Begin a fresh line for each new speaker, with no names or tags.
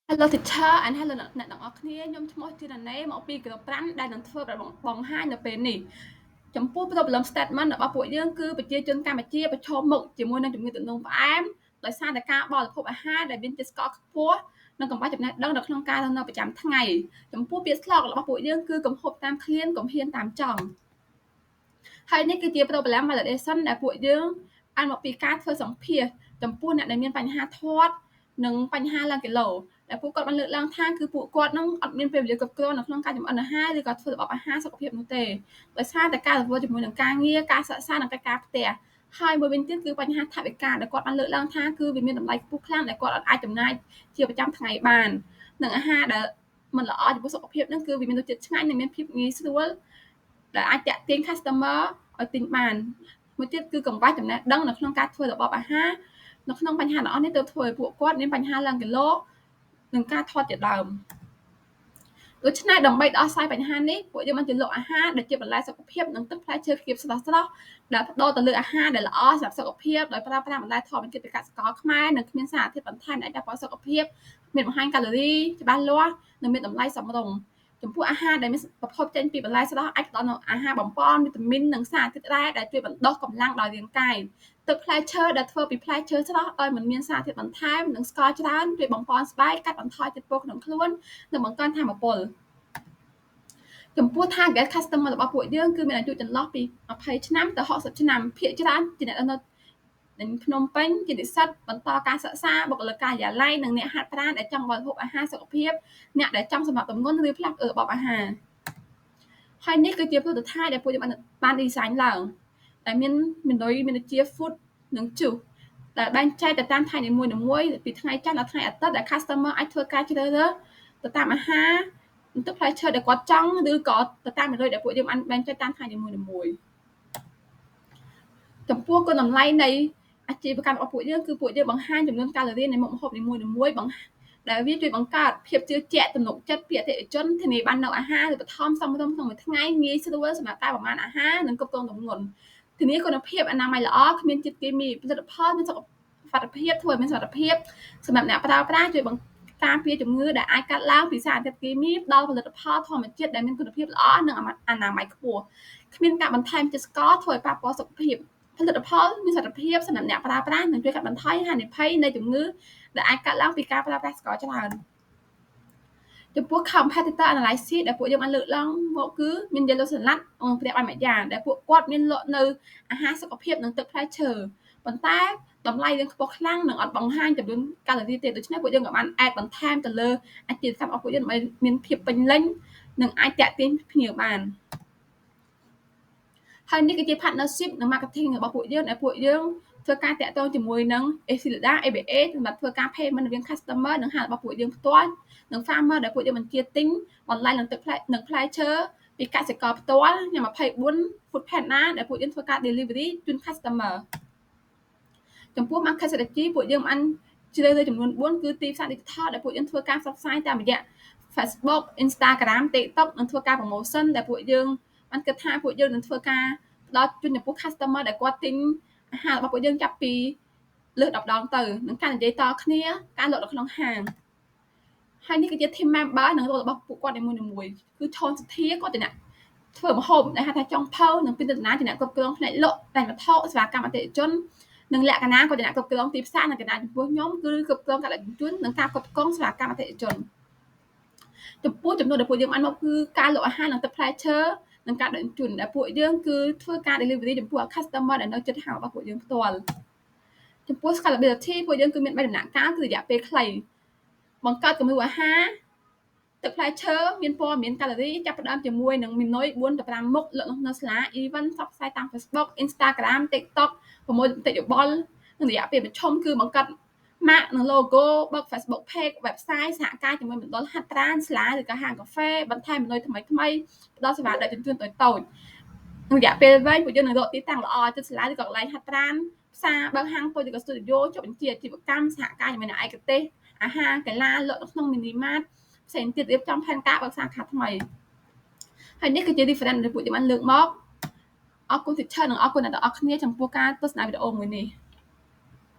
Hello teacher and hello អ្នកទាំងអស់គ្នាខ្ញុំឈ្មោះជារណេមកពីក្រុម5ដែលនឹងធ្វើបង្ហាញនៅពេលនេះចំពោះ problem statement របស់ពួកយើងគឺប្រជាជនកម្ពុជាប្រឈមមុខជាមួយនឹងជំងឺទឹកនោមផ្អែមដោយសារតែការបរិភោគអាហារដែលមានជាតិស្ករខ្ពស់និងកង្វះចំណេះដឹងនៅក្នុងការរស់នៅប្រចាំថ្ងៃចំពោះពាក្យស្លោករបស់ពួកយើងគឺកំហុសតាមឃ្លានកំហៀនតាមចង់ហើយនេះគឺជា problem validation ដែលពួកយើងបានមកពីការធ្វើសម្ភាសចំពោះអ្នកដែលមានបញ្ហាធាត់និងបញ្ហាឡើងគីឡូដែលពួកគាត់បានលើកឡើងថាគឺពួកគាត់នឹងអត់មានពេលវេលាគ្រប់គ្រាន់នៅក្នុងការចម្អិនអាហារឬក៏ធ្វើរបបអាហារសុខភាពនោះទេដោយសារតែការរវល់ជាមួយនឹងការងារការសិក្សានិងកិច្ចការផ្ទះហើយមួយវិញទៀតគឺបញ្ហាថវិកាដែលគាត់បានលើកឡើងថាគឺវាមានតម្លៃខ្ពស់ខ្លាំងដែលគាត់អាចចំណាយជាប្រចាំថ្ងៃបាននិងអាហារដែលមិនល្អចំពោះសុខភាពនឹងគឺវាមានរសជាតិឆ្ងាញ់និងមានភាពងាយស្រួលដែលអាចតាក់ទាញ customer ឲ្យទិញបានមួយទៀតគឺកង្វះចំណេះដឹងនៅក្នុងការធ្វើរបបអាហារនៅក្នុងបញ្ហាទាំងអស់នេះទៅធ្វើឲ្យពួកគាត់មានបញ្ហាឡើងគីឡូនិងការធាត់ជាដើមដូច្នេះដើម្បីដោះស្រាយបញ្ហានេះពួកយើងបានទៅលក់អាហារដែលជាបន្លែសុខភាពនិងទឹកផ្លែឈើគៀបស្រស់ៗដែលផ្ដោតទៅលើអាហារដែលល្អសម្រាប់សុខភាពដោយប្រើប្រាស់បន្លែធម្មជាតិពីកសិករខ្មែរនិងគ្មានសារធាតុបន្ថែមដែលអាចប៉ះពាល់សុខភាពមានបង្ហាញកាឡូរីច្បាស់លាស់និងមានតម្លៃសមរម្យចំពោះអាហារដែលមានប្រភពចេញពីបន្លែស្រស់អាចផ្ដល់នូវអាហារបំប៉នវីតាមីននិងសារធាតុរ៉ែដែលជួយបណ្ដុះកម្លាំងដល់រាងកាយទឹកផ្លែឈើដែលធ្វើពីផ្លែឈើស្រស់ដោយមិនមានសារធាតុបន្ថែមនិងស្ករច្រើនជួយបំប៉នស្បែកកាត់បន្ថយជាតិពុលក្នុងខ្លួននិងបង្កើនថាមពលចំពោះ target customer របស់ពួកយើងគឺមានអាយុចន្លោះពី20ឆ្នាំទៅ60ឆ្នាំភាគច្រើនជាអ្នកនៅភ្នំពេញជានិស្សិតបន្តការសិក្សាបុគ្គលិកការិយាល័យនិងអ្នកហាត់ប្រាណដែលចង់បរិភោគអាហារសុខភាពអ្នកដែលចង់សម្រាប់ទម្ងន់ឬផ្លាស់ប្ដូររបបអាហារហើយនេះគឺជាផ្លូវទៅថាដែលពួកយើងបាន design ឡើងដែលមាន menu មានដូចជា food និង juice ដែលបែងចែកទៅតាមថ្ងៃនីមួយៗពីថ្ងៃច័ន្ទដល់ថ្ងៃអាទិត្យដែល customer អាចធ្វើការជ្រើសរើសទៅតាមអាហារទឹកផ្លែឈើដែលគាត់ចង់ឬក៏ទៅតាមmenuដែលពួកយើងបានបែងចែកតាមថ្ងៃនីមួយៗចំពោះគុណតម្លៃនៃអាជីវកម្មរបស់ពួកយើងគឺពួកយើងបង្ហាញចំនួនកាឡូរីនៃមុខម្ហូបនីមួយៗដែលវាជួយបង្កើតភាពជឿជាក់ទំនុកចិត្តពីអតិថិជនធានាបាននូវអាហារឬបឋមសមរម្យក្នុងមួយថ្ងៃងាយស្រួលសម្រាប់ការប្រមាណអាហារនិងគ្រប់គ្រងទម្ងន់ធានាគុណភាពអនាម័យល្អគ្មានជាតិគីមីផលិតផលមានសុខភាពធ្វើឲ្យមានសុខភាពសម្រាប់អ្នកប្រើប្រាស់ជួយការពារជំងឺដែលអាចកាត់ឡើងពីសារធាតុគីមីដល់ផលិតផលធម្មជាតិដែលមានគុណភាពល្អនិងអនាម័យខ្ពស់គ្មានការបន្ថែមជាតិស្ករធ្វើឲ្យប៉ះពាល់សុខភាពផលិតផលមានសុខភាពសម្រាប់អ្នកប្រើប្រាស់និងជួយកាត់បន្ថយហានិភ័យនៃជំងឺដែលអាចកើតឡើងពីការប្រើប្រាស់ស្ករច្រើនចំពោះ competitor analysis ដែលពួកយើងបានលើកឡើងមកគឺមាន Yellow Salad និងព្រះបាយម្យ៉ាងដែលពួកគាត់មានលក់នៅអាហារសុខភាពនិងទឹកផ្លែឈើប៉ុន្តែតម្លៃយើងខ្ពស់ខ្លាំងនិងអត់បង្ហាញចំនួនកាឡូរីទេដូច្នេះពួកយើងក៏បាន add បន្ថែមទៅលើអាជីវកម្មរបស់ពួកយើងដើម្បីមានភាពពេញលេញនិងអាចតាក់ទាញភ្ញៀវបានហើយនេះគឺជា partnership និង marketing របស់ពួកយើងដែលពួកយើងធ្វើការតាក់ទងជាមួយនឹង Exilda ABA សម្រាប់ធ្វើការ payment រវាង customer និងហាងរបស់ពួកយើងផ្ទាល់និង farmer ដែលពួកយើងបញ្ជាទិញបន្លែនិងទឹកផ្លែឈើពីកសិករផ្ទាល់ញ៉ាំ24 Food Panda ដែលពួកយើងធ្វើការ delivery ជូន customer ចំពោះ market strategy ពួកយើងបានជ្រើសរើសចំនួន4គឺទីផ្សារ digital ដែលពួកយើងធ្វើការផ្សព្វផ្សាយតាមរយៈ Facebook Instagram TikTok និងធ្វើការ promotion ដែលពួកយើងបានគិតថាពួកយើងនឹងធ្វើការផ្ដល់ជូនចំពោះ customer ដែលគាត់ទិញអាហាររបស់ពួកយើងចាប់ពីលើស10ដងទៅនឹងការនិយាយតគ្នាការលក់នៅក្នុងហាងហើយនេះគឺជា team member និងរោលរបស់ពួកគាត់នីមួយៗគឺឈុនសធាគាត់ជាអ្នកធ្វើម្ហូបដែលហៅថាចុងភៅនិងពិនិត្យនាជាអ្នកគ្រប់គ្រងផ្នែកលក់តែវត្ថុសេវាកម្មអតិថិជននិងលក្ខណៈក៏ជាអ្នកគ្រប់គ្រងទីផ្សារនិងកណ្ដាលចំពោះខ្ញុំគឺគ្រប់គ្រងការដឹកជញ្ជូននិងការគ្រប់គ្រងសេវាកម្មអតិថិជនចំពោះចំនួនដែលពួកយើងបានមកគឺការលក់អាហារនិងទឹកផ្លែឈើនិងការដឹកជញ្ជូនដែលពួកយើងគឺធ្វើការ delivery ចំពោះ customer ដែលនៅជិតហាងរបស់ពួកយើងផ្ទាល់ចំពោះ scalability ពួកយើងគឺមាន3ដំណាក់កាលគឺរយៈពេលខ្លីបង្កើតគំនូរអាហារទឹកផ្លែឈើមានពណ៌មានកាឡូរីចាប់ផ្ដើមជាមួយនឹង menu 4ទៅ5មុខលក់នៅសាលា event ផ្សព្វផ្សាយតាម Facebook Instagram TikTok ប្រមូលមតិយោបល់និងរយៈពេលប្រជុំគឺបង្កើត mark និង logo បើក Facebook page website សហការជាមួយមណ្ឌលហាត់ប្រាណសាលាឬក៏ហាងកាហ្វេបន្ថែម menu ថ្មីផ្ដល់សេវាដឹកជញ្ជូនតូចៗរយៈពេលវែងពួកយើងនឹងរកទីតាំងល្អជិតសាលាឬក៏កន្លែងហាត់ប្រាណផ្សារបើកហាងតូចឬក៏ studio ចុះបញ្ជីអាជីវកម្មសហការជាមួយនឹងឯកទេសអាហារកីឡាលក់នៅក្នុង mini mart ផ្សេងទៀតរៀបចំផែនការបើកសាខាថ្មីហើយនេះគឺជា reference ដែលពួកយើងបានលើកមកអរគុណ teacher និងអរគុណអ្នកទាំងអស់គ្នាចំពោះការទស្សនាវីដេអូមួយនេះ